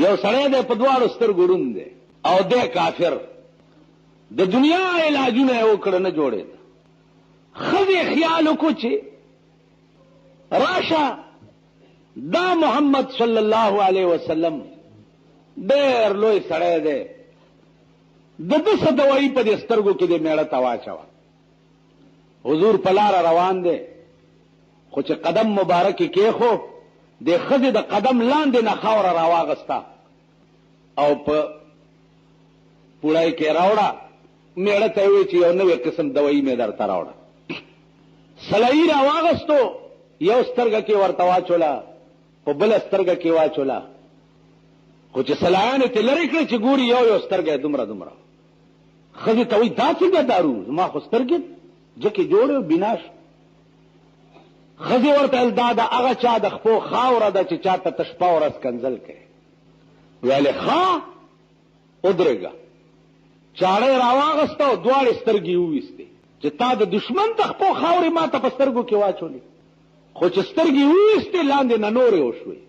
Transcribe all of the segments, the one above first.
یو سړی دی په دواړو سترګو ړوند دی او دی کافر د دنیا علاجونه یې وکړه نه جوړېده. ښځې خیال وکړو چې راشه دا محمد صلی الله علیه وسلم ډېر لوی سړی دی، د ده څه دوایي په دې سترګو کې دې میړه ته واچوه. حضور په لاره روان دی خو چې قدم مبارک یې کېښو د ښځې د قدم لاندې نه خاوره راواغسته او په پوړی کې راوړه. میړه ته یې وویل چې یو نوی قسم دوایي مې درته راوړه. سلایي راواغستو، یو سترګه کې ورته واچوله، په بله سترګه کې واچوله، خو چې سلایانې ترې لرې کړې چې ګوري یو سترګه یې دومره دومره. ښځې ته وایي دا څنګه دارو، زما خو سترګې جکې جوړې بیناش. ښځې ورته ویل دا د هغه چا د خپو خاوره ده چې چا ته ته شپه ورځ کنځل کوي. ویلې ښه ودرېږه. چاړه یې راواغسته او دواړې سترګې یې وویستې چې تا د دشمن د خپو خاورې ما ته په سترګو کې واچولې. خو چې سترګې یې وویستې لاندې نه نورې وشوې،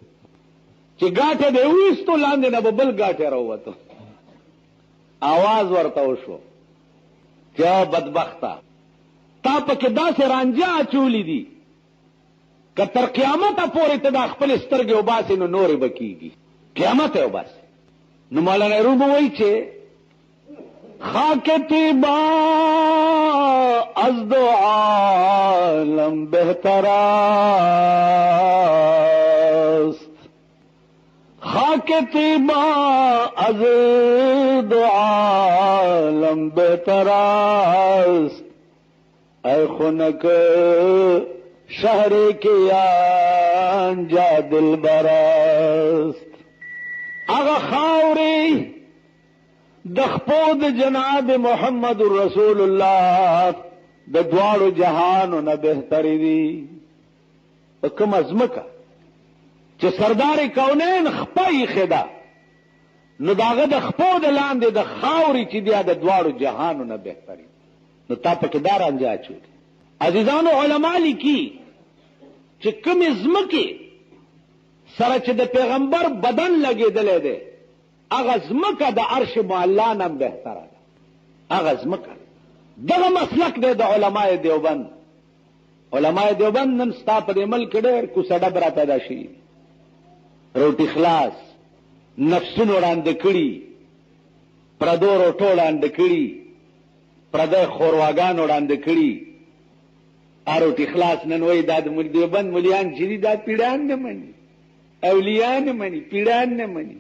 چې ګاټې د یې وویستو لاندې نه به بل ګاټې راووتو. آواز ورته وشو چې بدبخته تا پکې داسې رانجه اچولې دي که تر قیامته پورې ته دا خپلې سترګې وباسې نو نورې به کېږي، قیامت یې وباسې. نو مولانا روم وایي چې خاک طیبا از دو عالم بہتر است، خاک طیبا از دو عالم بہتر است، اے خنک شہر کی آنجا دلبر است. اغا خاوری د خپو د جناب محمد رسول الله د دواړو جهانو نه بهترې دي. په کومه ځمکه چې سردار کونین خپه ایښې ده نو د هغه د خپو د لاندې د خاورې چې دی د دواړو جهانو نه بهترې، نو تا پکې دا رانجه اچولې. عزیزانو علما لیکي چې کومې ځمکې سره چې د پیغمبر بدن لګېدلی دی هغه ځمکه د عرش معلا نه بهتره ده. هغه ځمکه دغه مسلک دی د علماء دیوبند. علماء دیوبند نن ستا په دې ملک ډېر کوڅه ډب را پیدا شي، روټي خلاص نفسونو ړانده کړي، پردو روټو ړانده کړي، پردی خورواګانو ړانده کړي. روټي خلاص نن وایي دا د دیوبند ملیان چې دي دا پیډان نه مني، اولیان نه مني، پیډان نه مني.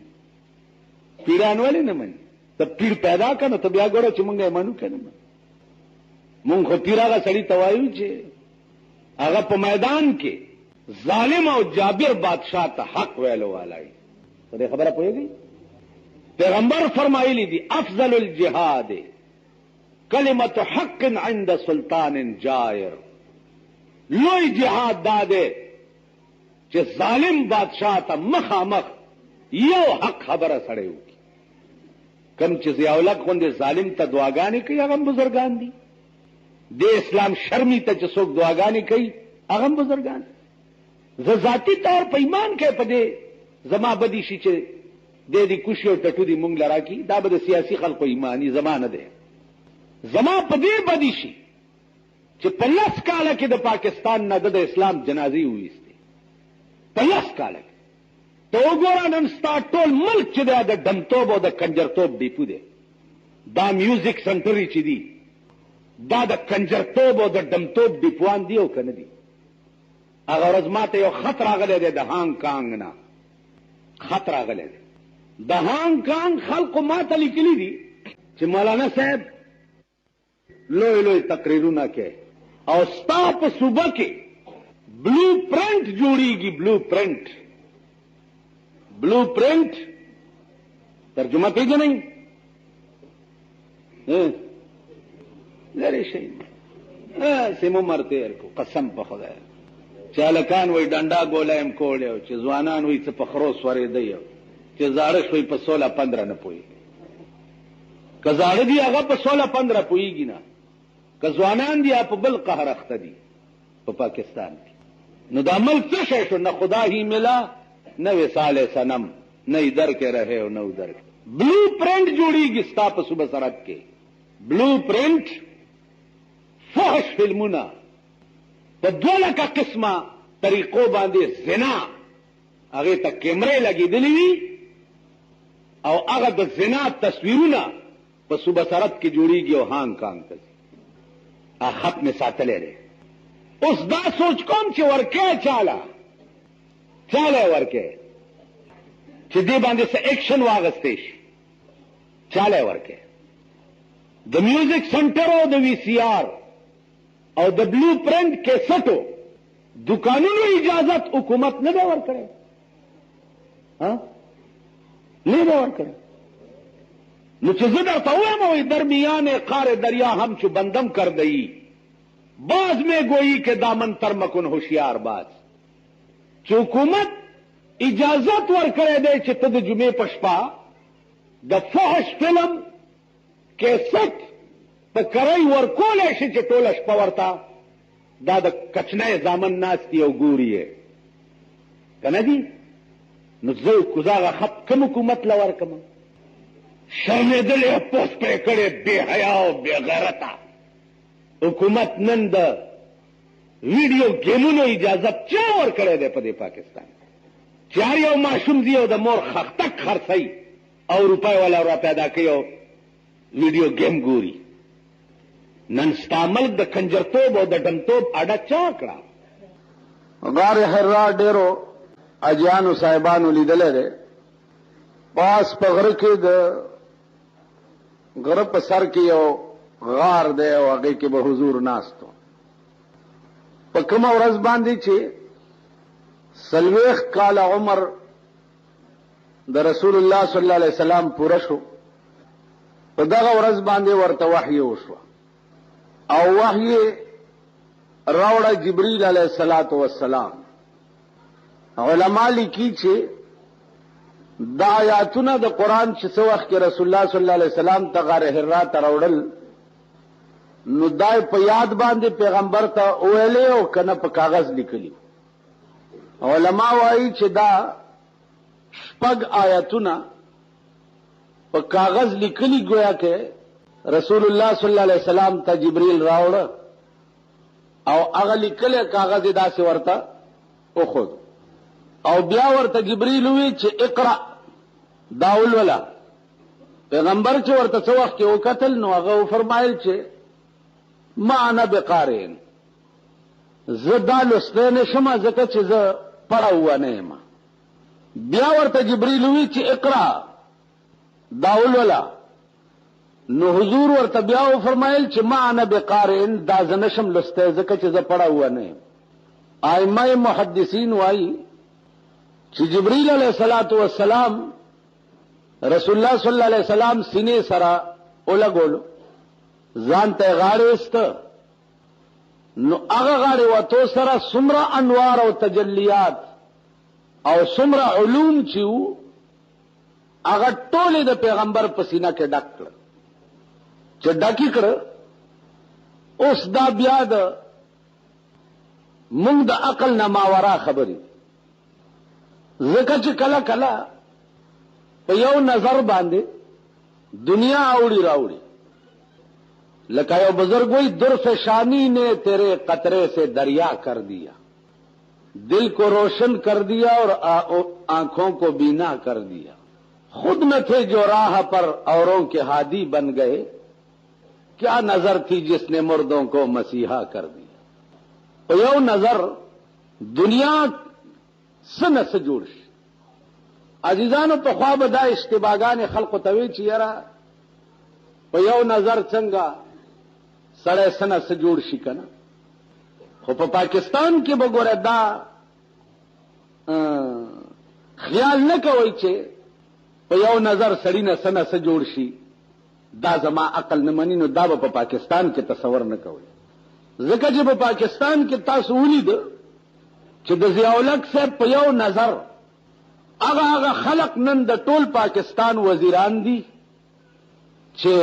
پیران ولې نه مني؟ ته پیر پیدا کړه ته بیا ګوره چې مونږ یې منو که نه منو. مونږ خو پیر هغه سړي ته وایو چې هغه په میدان کې ظالم او جابر بادشاہ ته حق ویلو والی. په دې خبره پوهېږئ؟ پیغمبر فرمایلی دي افضل الجهاد کلمت حق عند سلطان جائر. لوی جهاد دا دی چې ظالم بادشاہ ته مخامخ یو حق خبره سړی وکړي. کم چې ضیاءالحق غوندې ظالم ته دعاګانې کوي هغه هم بزرګان دي. د اسلام شرمي ته چې څوک دعاګانې کوي هغه هم بزرګان. زه ذاتي طور په ایمان کې په دې زما بدي شي چې دې کوشي او ټټو دي مونږ لرا کی دا به د سیاسي خلکو ایمانی زما نه دی. زما په دې بدي شي چې په 10 کاله کې د پاکستان نه د اسلام جنازې وویستې. په 10 کاله کې ته وګوره نن ستا ټول ملک چې دی د ډمتوب او د کنجرتوب ډیپو دی. دا میوزیک سنټرې چې دي دا د کنجرتوب او د ډمتوب ډیپوان دي او که نه دي. هغه ورځ ما ته یو خط راغلی دی د هانګ کانګ نه، خط راغلی دی د هانګ کانګ خلقو ما ته لیکلي دي چې مولانا صاحب لوی لوی تقریرونه کوي او ستا په صوبه کې بلو پرنټ جوړیږي. بلو پرنټ، بلو پرنٹ ترجمه پیژنئ؟ لرې شئ سیمو مرتیر کو قسم په خدای چې هلکان وایي ډنډا ګوله یم کوړی او چې ځوانان وایي څه په خرو سورېدی او چې زاړه شوي په 16-15 نه پوهېږي. که زاړه دي هغه په 16-15 پوهېږي نه، که ځوانان دي په بل قهر اخته دي په پاکستان کې. نو دا ملک څه شی شو؟ نه خدا هی ملا، نه وصال صنم، نہ ادھر کے رہے اور نہ ادھر کے. بلو پرنٹ جوړیږي ستا په صوبه سرحد کې. بلو پرنٹ فحش فلمونه په 2,00,000 قسمه طریقو باندې زنا هغه ته کیمرې لګېدلې وي او هغه د زنا تصویرونه په صوبه سرحد کې جوړیږي او هانګ کانګ ته خط مې ساتلی دی. اوس دا سوچ کوم چې ورکې چاله ورکې چې دې باندې څه ایکشن واغستی شي چاله ورکې. د میوزک سنټر او د وی سی آر او د بلو پرنٹ کیسټو دکانونو اجازت حکومت نه دی ورکړی. نه دی ورکړی. نو چې زه درته وایم وایي درمیان قار دریا هم چو بندم کر دئی باز میں گوئی کے دامن تر مکن ہوشیار باز. چې حکومت اجازت ورکړی دی چې ته د جمعې په شپه د فحش فلم کیسټ په کرۍ ورکولی شي چې ټوله شپه ورته دا د کچنۍ زامن ناست دي او ګوري یې که نه دي. نو زه کوزاغه خط کوم حکومت له ورکړم؟ شرمېدلې پوس پرې کړې بې حیا او بې غیرته حکومت نن د ویډیو گیمونو اجازت چا ورکړی دی په دې پاکستان چې هر یو ماشوم ځي او د مور خښتک خرڅوي او روپۍ والا را پیدا کوي او ویډیو گیم ګوري. نن ستا ملک د کنجرتوب او د ډمتوب اډه چا کړه؟ غار حرا ډېرو اجیانو صاحبانو لیدلی دی. پاس په غره کې د غره په سر کې یو غار دی او هغې کې به حضور ناست و. په کومه ورځ باندې چې 40 کاله عمر د رسول الله صلی الله علیه وسلم پوره شو په دغه ورځ باندې ورته وحی وشوه او وحی راوړه جبرئیل علیه السلام. علما لیکي چې دا آیاتونه د قرآن چې څه وخت کې رسول الله صلی الله علیه وسلم ته غار حرا ته راوړل نو دا په یاد باندې پیغمبر ته ویلې او کنه په کاغذ لیکلي. علما وایي چې دا 6 آیاتونه په کاغذ لیکلي گویا کې رسول الله صلی الله علیه وسلم ته جبرئیل راوړ او هغه لیکلي کاغذ داسې ورته وخود او بیا ورته جبرئیل وی چې اقرا داول ولا. پیغمبر چې ورته څه وخت کې وکتل نو هغه فرمایل چې ما انا بقارئ زه دا لوستی نشم ځکه چې زه پړه ونه یم. بیا ورته جبرئیل وی چې اقرا داول ولا نو حضور ورته بیا فرمایل چې ما انا بقارئ دا زه نشم لوستی ځکه چې زه پړه ونه یم. ائمه محدثین وایي چې جبرئیل علیه السلام رسول الله صلی الله علیه وسلم سینې سره ولګولو ځان ته غاړې است نو هغه غاړې وته سره څومره انوار او تجلیات او څومره علوم چې وو هغه ټولې د پیغمبر په سینه کې ډک کړ. چې ډکی کړ اوس دا بیا د موږ د عقل نه ماورا خبرې ځکه چې کله کله په یو نظر باندې دنیا اوړي راوړي. لکه یو بزرگ وی درفشانی نے تیرے قطرے سے دریا کر دیا دل کو روشن کر دیا اور آنکھوں کو بینا کر دیا. خود نہ تھے جو راہ پر اوروں کے ہادی بن گئے کیا نظر تھی جس نے مردوں کو مسیحا کر دیا. په یو نظر دنیا سنه سه جوړ شي. عزیزانو په خوا به دا اشتباهګانې خلقو ته وی چې یاره په یو نظر څنګه سړی سنه سه جوړ شي که نه. خو په پاکستان کې به ګوره دا خیال نه کوئ چې په یو نظر سړی نه سنه سه جوړ شي. دا زما عقل نه مني نو دا به په پاکستان کې تصور نه کوئ. ځکه چې په پاکستان کې تاسو ولید چې د ضیاءالحق صاحب په یو نظر هغه خلق نن د ټول پاکستان وزیران دي چې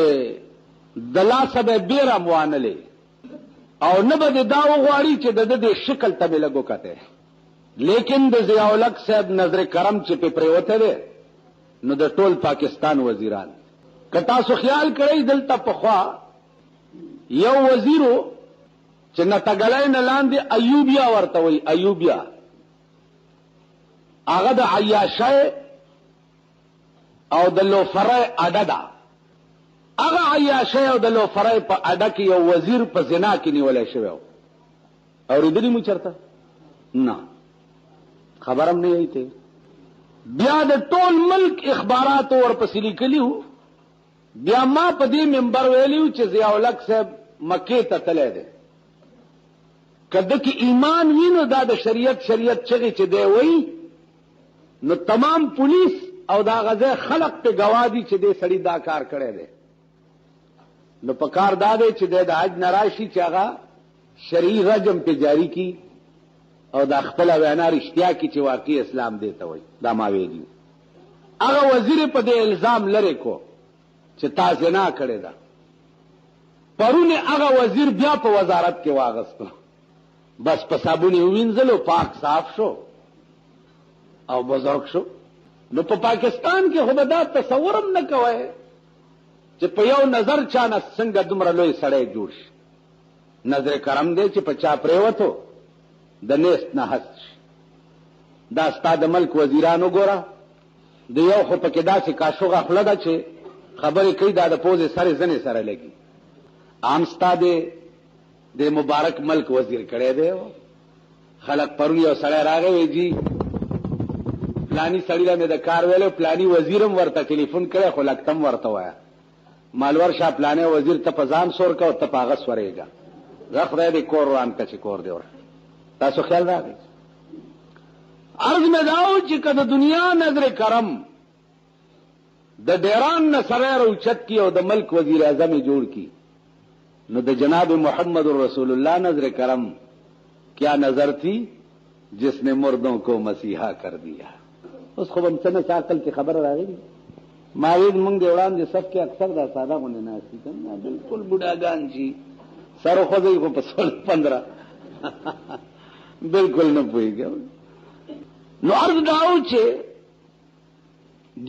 د لاسه به بیره موانلې او نه به دا وغواړي چې د دې شکل ته به لګو کته. لیکن د ضیاءالحق صاحب نظر کرم چې په پریوته ده نو د ټول پاکستان وزیران. که تاسو خیال کړئ دلته پخوا یو وزیرو چې نتګلای نه لاندې ایوبیا ورته وایي، ایوبیا، هغه د عیاشه او د لوفره اډه ده. هغه عیاشه او د لوفره په اډه کې یو وزیر په زنا کې نیولی شوی و. اورېدلي مو چېرته؟ نه، خبر هم نه یې ته. بیا د ټول ملک اخباراتو ورپسې لیکلي وو. بیا ما په دې منبر ویلي وو چې ضیاء الحق صاحب مکې ته تللی دی، که ده کې ایمان وي نو دا د شریعت چغې چې دی وایي نو تمام پولیس او دا غځای خلق په گواه دي چې دې سړي دا کار کړی دی. نو په کار دا دی چې د حج نه راشي چې هغه شرعي رجم په جاری کی او دا خپله وینا رښتیا کی چې واقعي اسلام دی ته وایي. دا ما ویلي. هغه وزیر په دې الزام لرې کو چې تا زنا کړې ده. پرونه هغه وزیر بیا په وزارت کې واغستو، بس په صابون یې ووینځلو، پاک صاف شو او بزرگ شو. نو په پاکستان کې خو به دا تصور هم نه کوئ چې په یو نظر چا نه څنګه دومره لوی سړی جوړ شي. نظر کرم دی چې په چا پرېوتو د نیست نه هست شي. دا ستا د ملک وزیرانو ګوره، د یو خو پکې داسې کاشوغه خوله ده چې خبرې کوي دا د پوزې سرې زنې سره لګي. عام ستا د مبارک ملک وزیر کړی دی. خلق پرون یو سړی راغی وی جی پلانی سړی له مې د کار ویلو، پلانی وزیرم ورته ټلیفون کړی خو لکتم ورته وایه مالور شاه پلانی وزیر ته په ځان سور که او ته په هغه سورېږه. زه خدای دې کور روان که چې کور دې ور. تاسو خیال راغی. عرض مې دا و چې که د دنیا نظر کرم د ډیران نه سره روچت کی او د ملک وزیر اعظم یې جوړ کی نو د جناب محمد رسول اللہ نظر کرم کیا نظر تھی جس نے مردوں کو مسیحا کر دیا. اوس خو هم څه نه عقل کې خبره راغلي. ما ویل مونږ د وړاندې صف کې اکثر دا ساده غونډې ناستې کنه بالکل بوډاګان شي سر خوځوي خو په 16-15 بالکل نه پوهېږم. نو عرض دا و چې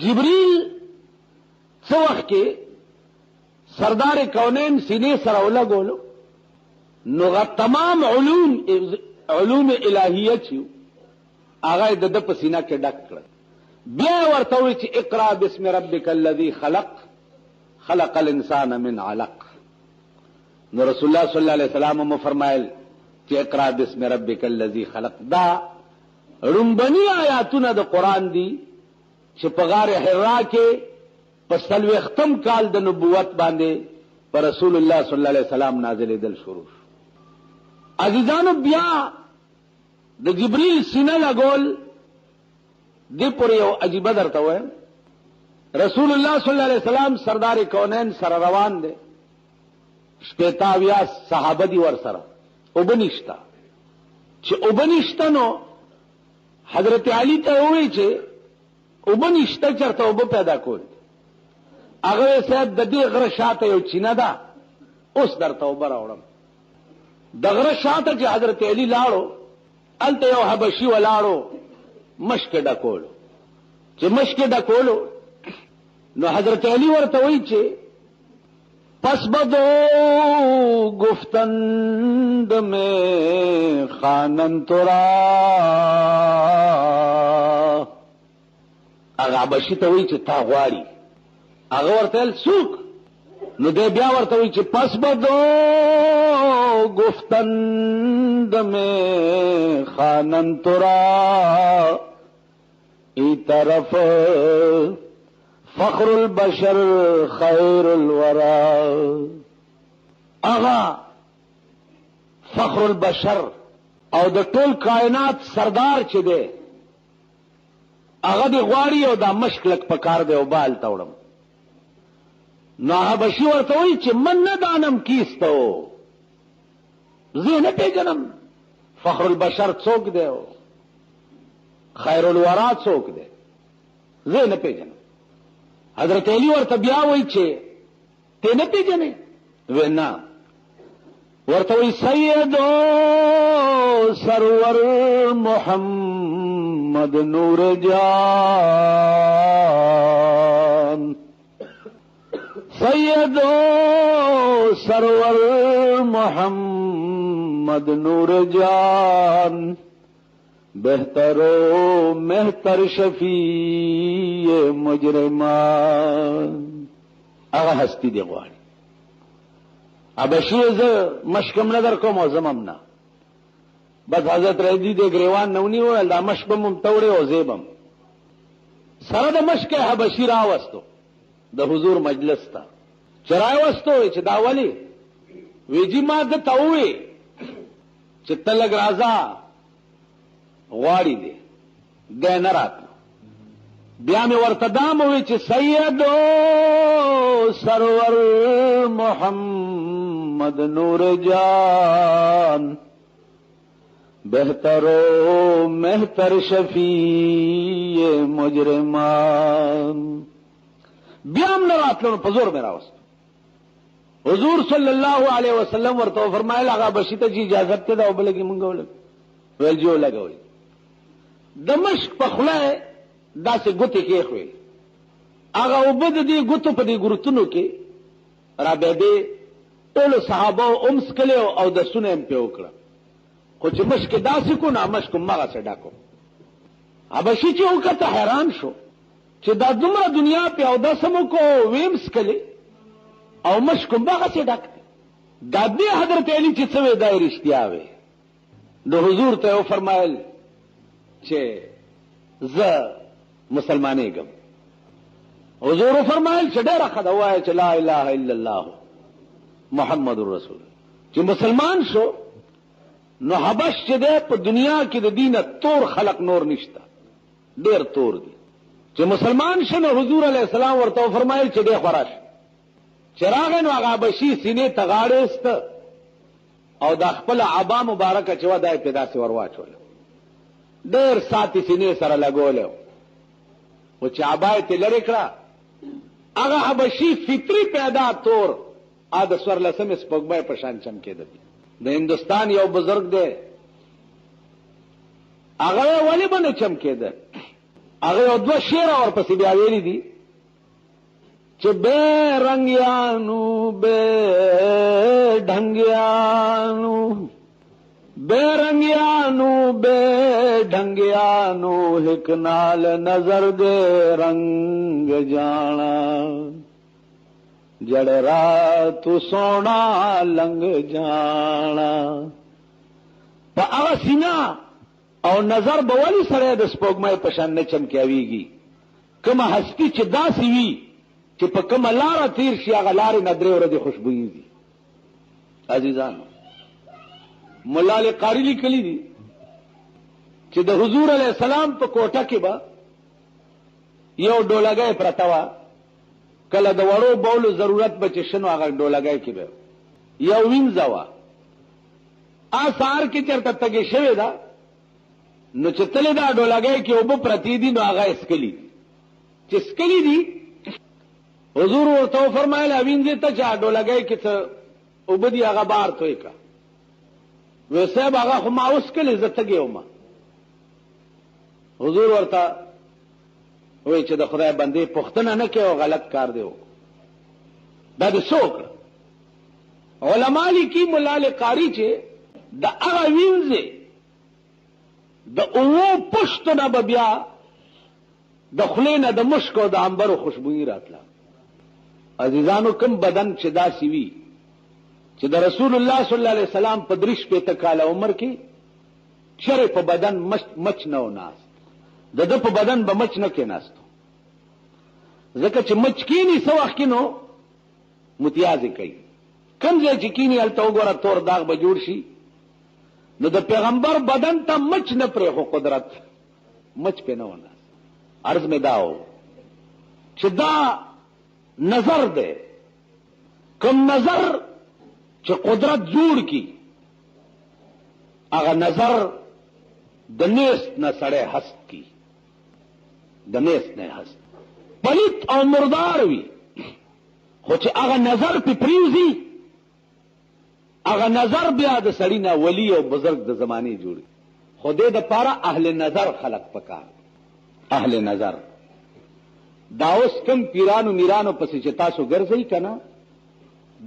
جبریل څه وخت کې سردار کونین سینې سره ولګولو نو تمام علوم الهیه چې هغه د ده په سینه کې ډک کړل. بیا ورته وایي چې اقرا باسم ربک الذي خلق خلق الانسان من علق. نو رسول الله صلی الله علیه وسلم مو فرمایل چې اقرا باسم ربک الذي خلق. دا رنبنی آیاتونه د قران دي چې په غار حرا کې په 40 کال د نبوت باندې پر رسول الله صلی الله علیه وسلم نازلېدل شروع شو. عزیزانو بیا د جبریل سینه لګول دی پر یو عجیبه درته وایم. رسول الله صلی الله علیه وسلم سردار کونین سره روان دی، 80 صحابه دي ور سره، اوبه نشته. چې اوبه نشته نو حضرت علی ته وایي چې اوبه نشته چېرته اوبه پیدا کول. هغه صاحب د دې غره شاته یو چینه ده، اوس درته اوبه راوړم. د غره شاته چې حضرت علی لاړو هلته یو حبشي ولاړو مشک ډکولو. چې مشک ډکولو نو حضرت علی ورته وایي چې پس بدو گفتند میں خانن ترا. هغه حبشي ته وایي چې تا غواړي. هغه ورته ویل څوک؟ نو دی بیا ورته وایي چې پس بدو گفتند میں خانن ترا ای طرف فخر البشر خیر الورا. اغا فخر البشر او د ټول کائنات سردار چې دی هغه دی غواړي او دا مشک لک پکار دی او بال توړم. نو حبشي ورته وایي چې من نه دانم کیستو، زه نه پیژنم فخر البشر څوک دی او خیر الورا څوک دی، زه نه پیژنم. حضرت علی ورته بیا وایي چې ته نه پیژنې؟ وی نه. ورتوی سید و سرور محمد نور جان سید و سرور محمد نور جان بہتر و مہتر شفیع مجرمان اغا ہستی دی غواړي ابشی ز مشکم ندر کوم او زمم نه بس حضرت رضی دے گریوان نونی ویل دا مشکم توڑے او زیبم سره د مشک حبشی راوستو د حضور مجلس تا چرای وستو چې دا ولی ویجی ما د توي چې تلګ رازا غواړي دې د نه راتلو بیا مې ورته دام وی چې سید سرور محمد نور جان بہتر و مہتر شفیع مجرمان بیا هم نه راتلو په زور مې راوست حضور صلی الله علیه وسلم ورته فرمایل هغه بشی ته اجازه ته دا وبلګي مونږ ول جو لګوي د مشک په خله داسې ګوتې کې خوې هغه وبد دي ګوتو په دې ګورتونو کې را به دې ټول صحابه اومس کله او د سنم په وکړه خو چې مشک داسې کو نه مشک مغه څه ډاکو ابشي چې وکړه حیران شو چې دا دومره دنیا په او داسمو کو ویمس کله او مشک مغه څه ډاک دا دې حضرت علی چې څه وې دا رښتیا وې د حضور ته فرمایل چې زه مسلمانې ګم حضور فرمایل چې ډېر خدای وای چې لا اله الا الله محمد رسول چې مسلمان شو نو حبش چې ده په دنیا کې د دینه تور خلق نور نشته ډېر تور دي چې مسلمان شنه حضور علی السلام ورته فرمایل چې ډېر خراش چراغ نو هغه بشي سینې تغاړېست او د خپل عبا مبارکه چې ودای پیدا سي ورواچول ډېر ساتي سینې سره لګول او چې عبا ته لری کړه هغه حبشي فطری پیدا تور ا د سور لسم سپوږمۍ په شان چمکېده د هندستان یو بزرگ دی هغه ولی باندې چمکېده هغه یو دوه شعر ورپسې بیا ویلي دي چې بے رنگیانو بے ढंगियानु बे रंगियानु बे ढंगियानु हिक नाल नजर दे रंग जाना जड़ रात सोना लंग जाना په هغه سینا او نظر بولی سره د سپوږمۍ په شان نه چمکاویږي کومه هستی چې داسې وي چې په کومه لاره تیر شي هغه لارې نه درې ورځې خوشبويي دي عزیزانو مولا علی قاری لیکلی دي چې د حضور علی السلام په کوټه کې به یو ډولګای پرته وه کله د وړو بولو ضرورت به چې شنو هغه ډولګای کې به یو وینځه وه آثار کې چرته تګې شوې ده نو چې تلې دا ډولګای کې اوبه پرتې دي نو هغه اسکلي دي چې اسکلي دي حضور ورته فرمایل وینځه ته چې ډولګای کې څه اوبه دي هغه بار توی کا وې صاحب هغه خو ما اوس کله عزت کېوم حضور ورته وې چې د خدای بندې پښتنه نه کوي او غلط کار دی دا د څوک علماء لیکي مولا قاری چې د هغه وینځه د اوو پښتنه به بیا د خلینه د مشک او د عنبر خوشبوئی راتله عزیزانو کوم بدن چې داسې وي چې د رسول الله صلی الله علیه وسلم په درش په تکاله عمر کې چر په بدن مچ نه وناس د په بدن به مچ نه کې ناستو ځکه چې مچ کینی سو وخت کینو متیازه کوي کوم ځای چې کینی الته وګوره تور داغ به جوړ شي نو د پیغمبر بدن ته مچ نه پرې خو قدرت مچ په نه وناس عرض می داو چې دا نظر ده کوم نظر چې قدرت جوړ کی هغه نظر د نیست نه سړی هست کی د نیست نه هست پلیت او مردار وي خو چې هغه نظر په پریوزي هغه نظر بیا د سړی نه ولی او بزرگ د زمانه جوړي. خدای د پاره اهل نظر خلق پکار. اهل نظر دا اوس کم پیرانو میرانو پسې چې تاسو ګرځئ کنه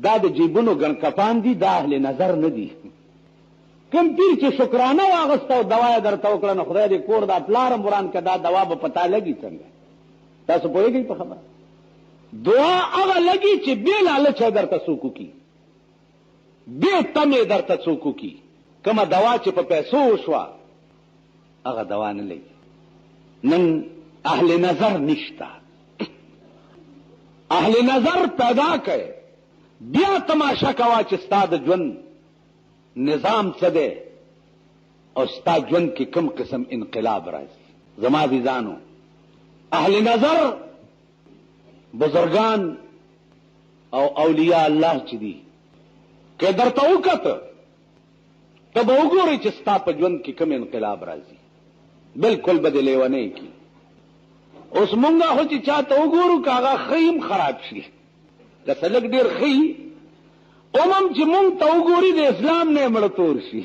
دا د جیبونو ګن کپان دي، دا اهل نظر نه دي. کم پیر چې شکرانه واغسته او دوا درته وکړه نو خدای دې کور دا پلار مران کدا دوا به پتا لګي څنګه. تاسو پوهیږئ په خبره؟ دعا هغه لګي چې بې لالچه درته څوک کی، بې تمې درته څوک کی. کومه دوا چې په پیسو وشوه هغه دوا نه لګي. نن اهل نظر نشتا. اهل نظر پیدا کړي بیا تماشا کوا چې ستا د ژوند نظام څه دی او ستا ژوند کې کوم قسم انقلاب راځي. زما عزیزانو اهل نظر بزرگان او اولیاء الله چې دي که درته وکړه ته به وګورئ چې ستا په ژوند کې کوم انقلاب راځي. بالکل به دې لیونی کی. اوس مونږه خو چې چاته وګورو که هغه خیم خراب شي که سلک ډېر خی اومم چې مونږ ته وګوري د اسلام نه مړه تور شي.